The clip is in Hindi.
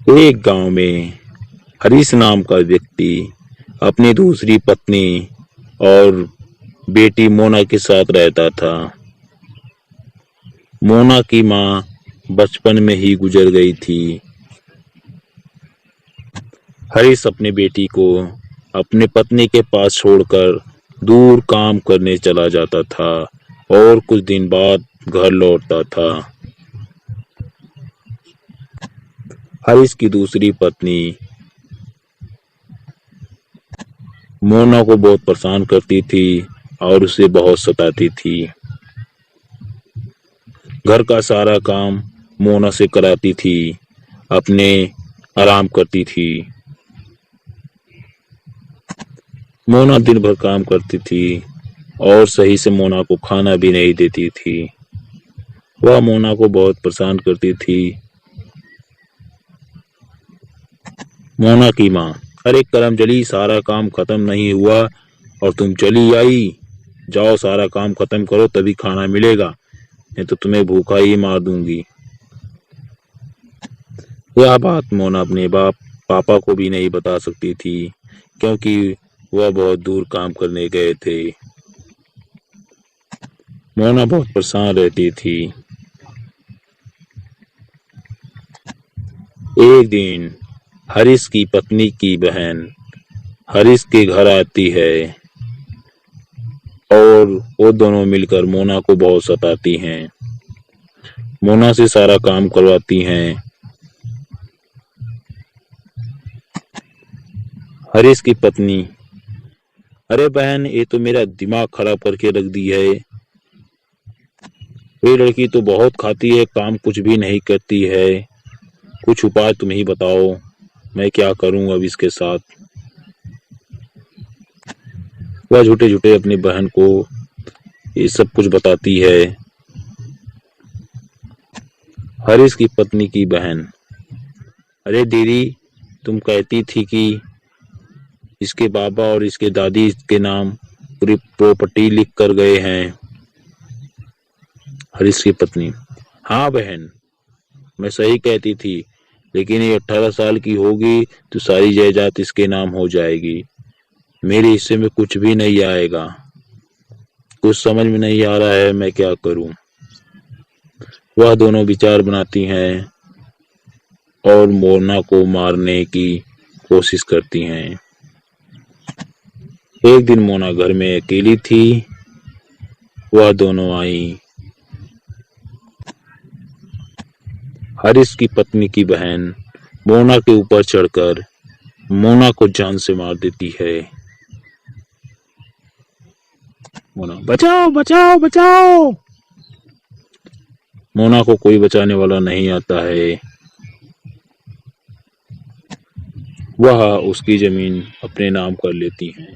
एक गांव में हरीश नाम का व्यक्ति अपनी दूसरी पत्नी और बेटी मोना के साथ रहता था। मोना की माँ बचपन में ही गुजर गई थी। हरीश अपनी बेटी को अपनी पत्नी के पास छोड़कर दूर काम करने चला जाता था और कुछ दिन बाद घर लौटता था। हरीश की दूसरी पत्नी मोना को बहुत परेशान करती थी और उसे बहुत सताती थी। घर का सारा काम मोना से कराती थी, अपने आराम करती थी। मोना दिन भर काम करती थी और सही से मोना को खाना भी नहीं देती थी। वह मोना को बहुत परेशान करती थी। मोना की माँ, अरे करमजली, सारा काम खत्म नहीं हुआ और तुम चली आई। जाओ सारा काम खत्म करो तभी खाना मिलेगा, नहीं तो तुम्हें भूखा ही मार दूंगी। यह बात मोना अपने पापा को भी नहीं बता सकती थी क्योंकि वह बहुत दूर काम करने गए थे। मोना बहुत परेशान रहती थी। एक दिन हरीश की पत्नी की बहन हरीश के घर आती है और वो दोनों मिलकर मोना को बहुत सताती हैं। मोना से सारा काम करवाती हैं। हरीश की पत्नी, अरे बहन, ये तो मेरा दिमाग खराब करके रख दी है। ये लड़की तो बहुत खाती है, काम कुछ भी नहीं करती है। कुछ उपाय तुम ही बताओ, मैं क्या करूं अब इसके साथ। वह झूठे झूठे अपनी बहन को ये सब कुछ बताती है। हरीश की पत्नी की बहन, अरे दीदी, तुम कहती थी कि इसके बाबा और इसके दादी के नाम पूरी प्रॉपर्टी लिख कर गए हैं। हरीश की पत्नी, हाँ बहन, मैं सही कहती थी, लेकिन ये 18 साल की होगी तो सारी जायदाद इसके नाम हो जाएगी। मेरे हिस्से में कुछ भी नहीं आएगा। कुछ समझ में नहीं आ रहा है मैं क्या करूं। वह दोनों विचार बनाती हैं और मोना को मारने की कोशिश करती हैं। एक दिन मोना घर में अकेली थी। वह दोनों आई। हरीश की पत्नी की बहन मोना के ऊपर चढ़कर मोना को जान से मार देती है। मोना, बचाओ बचाओ बचाओ। मोना को कोई बचाने वाला नहीं आता है। वह उसकी जमीन अपने नाम कर लेती हैं।